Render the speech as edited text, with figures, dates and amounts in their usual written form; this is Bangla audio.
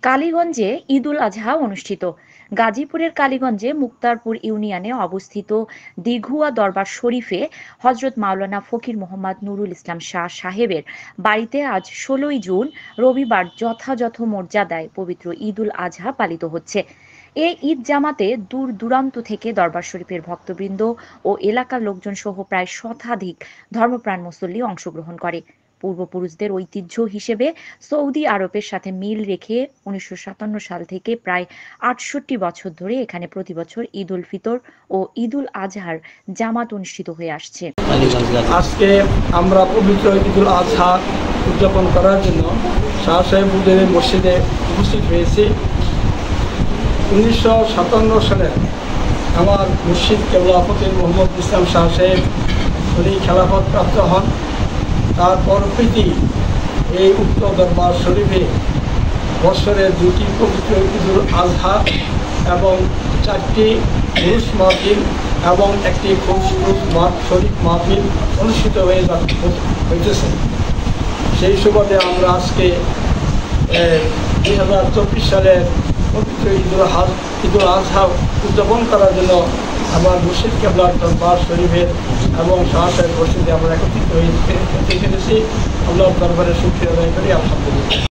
কালীগঞ্জে ঈদুল আজহা অনুষ্ঠিত। গাজীপুরের কালীগঞ্জে মুক্তারপুর ইউনিয়নে অবস্থিত দিঘুয়া দরবার শরীফে হজরত মাওলানা ফকির মোহাম্মদ নুরুল ইসলাম শাহ সাহেবের বাড়িতে আজ ১৬ই জুন রবিবার যথাযথ মর্যাদায় পবিত্র ঈদুল আজহা পালিত হচ্ছে। এই ঈদ জামাতে দূর দূরান্ত থেকে দরবার শরীফের ভক্তবৃন্দ ও এলাকার লোকজন সহ প্রায় শতাধিক ধর্মপ্রাণ মুসল্লি অংশগ্রহণ করে। পূর্বপুরুষদের ঐতিহ্য হিসেবে সৌদি আরবের সাথে মিল রেখে ১৯৫৭ সাল থেকে প্রায় ৬৮ বছর ধরে এখানে প্রতি বছর ঈদ উল ফিতর ও ঈদুল আজহার জামাত অনুষ্ঠিত হয়ে আসছে। আজকে আমরা পবিত্র ঈদুল আজহা উদযাপন করার জন্য শাহ সাহেব মসজিদে উপস্থিত হয়েছি। ১৯৫৭ সালে আমার মুর্শিদ কেবলা ফকির মোহাম্মদ ইসলাম শাহ সাহেব উনি খেলাফত প্রাপ্ত হন। তারপর থেকেই এই উক্ত দরবার শরীফে বৎসরের ২টি পবিত্র ঈদুল আজহা এবং ৪টি উরুস মাহফিল এবং একটি শরীফ মাহফিল অনুষ্ঠিত হইতেছে। সেই সুবাদে আমরা আজকে ২০২৪ সালের পবিত্র ঈদুল আজহা উদযাপন করার জন্য আমার মুর্শিদ কেবলার দরবার শরীফের এবং শাহ সাহেব মসজিদে আমরা একত্রিত হয়ে এসেছি। আল্লাহর দরবারে শুকরিয়া আদায় করি। আলহামদুলিল্লাহ।